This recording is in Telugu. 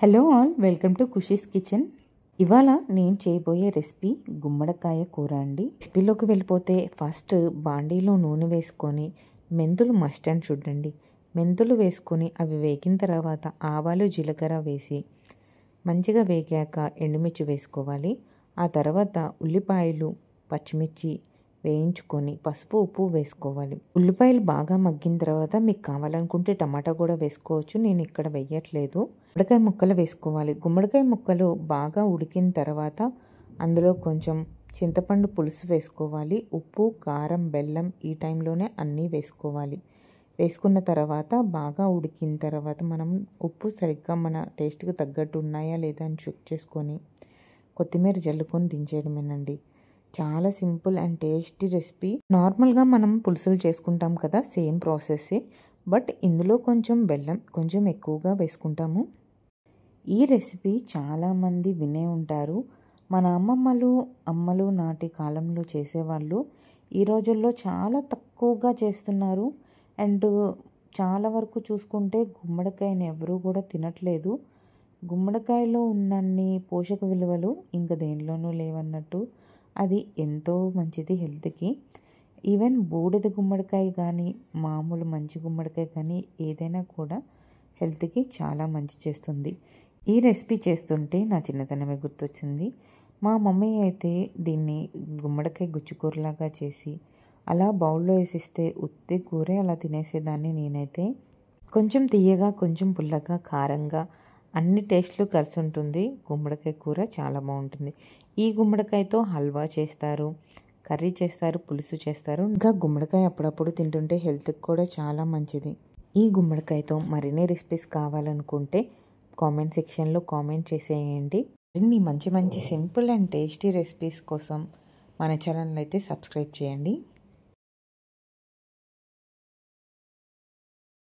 Hello all, welcome to Khushi's kitchen. ఇవాళ నేను చేయబోయే రెసిపీ గుమ్మడికాయ కూర అండి. రెసిపీలోకి వెళ్ళిపోతే ఫస్ట్ బాండీలో నూనె వేసుకొని మెంతులు మస్ట్ అండ్ చూడండి. మెంతులు వేసుకొని అవి వేగిన తర్వాత ఆవాలు జీలకర్ర వేసి మంచిగా వేగాక ఎండుమిర్చి వేసుకోవాలి. ఆ తర్వాత ఉల్లిపాయలు పచ్చిమిర్చి వేయించుకొని పసుపు ఉప్పు వేసుకోవాలి. ఉల్లిపాయలు బాగా మగ్గిన తర్వాత మీకు కావాలనుకుంటే టమాటా కూడా వేసుకోవచ్చు. నేను ఇక్కడ వేయట్లేదు. గుమ్మడికాయ ముక్కలు వేసుకోవాలి. గుమ్మడికాయ ముక్కలు బాగా ఉడికిన తర్వాత అందులో కొంచెం చింతపండు పులుసు వేసుకోవాలి. ఉప్పు కారం బెల్లం ఈ టైంలోనే అన్నీ వేసుకోవాలి. వేసుకున్న తర్వాత బాగా ఉడికిన తర్వాత మనం ఉప్పు సరిగ్గా మన టేస్ట్కి తగ్గట్టు ఉన్నాయా లేదా అని చెక్ చేసుకొని కొత్తిమీర జల్లుకొని దించేయడమేనండి. చాలా సింపుల్ అండ్ టేస్టీ రెసిపీ. నార్మల్గా మనం పులుసులు చేసుకుంటాం కదా, సేమ్ ప్రాసెస్సే, బట్ ఇందులో కొంచెం బెల్లం కొంచెం ఎక్కువగా వేసుకుంటాము. ఈ రెసిపీ చాలామంది వినే ఉంటారు. మన అమ్మలు నాటి కాలంలో చేసేవాళ్ళు ఈ రోజుల్లో చాలా తక్కువగా చేస్తున్నారు. అండ్ చాలా వరకు చూసుకుంటే గుమ్మడికాయని ఎవరూ కూడా తినట్లేదు. గుమ్మడికాయలో ఉన్నన్ని పోషక విలువలు ఇంకా దేనిలోనూ లేవన్నట్టు. అది ఎంతో మంచిది హెల్త్కి. ఈవెన్ బూడిద గుమ్మడికాయ కానీ మామూలు మంచి గుమ్మడికాయ కానీ ఏదైనా కూడా హెల్త్కి చాలా మంచి చేస్తుంది. ఈ రెసిపీ చేస్తుంటే నా చిన్నతనమే గుర్తొచ్చింది. మా మమ్మీ అయితే దీన్ని గుమ్మడికాయ గుచ్చుకూరలాగా చేసి అలా బౌల్లో వేసిస్తే ఉత్తి కూరే అలా తినేసేదాన్ని నేనైతే. కొంచెం తీయగా కొంచెం పుల్లగా కారంగా అన్ని టేస్ట్లు కలిసి ఉంటుంది. గుమ్మడికాయ కూర చాలా బాగుంటుంది. ఈ గుమ్మడికాయతో హల్వా చేస్తారు, కర్రీ చేస్తారు, పులుసు చేస్తారు. ఇంకా గుమ్మడికాయ అప్పుడప్పుడు తింటుంటే హెల్త్కి కూడా చాలా మంచిది. ఈ గుమ్మడికాయతో మరిన్ని రెసిపీస్ కావాలనుకుంటే కామెంట్ సెక్షన్లో కామెంట్ చేసేయండి. మరిన్ని మంచి మంచి సింపుల్ అండ్ టేస్టీ రెసిపీస్ కోసం మన ఛానల్ అయితే సబ్స్క్రైబ్ చేయండి.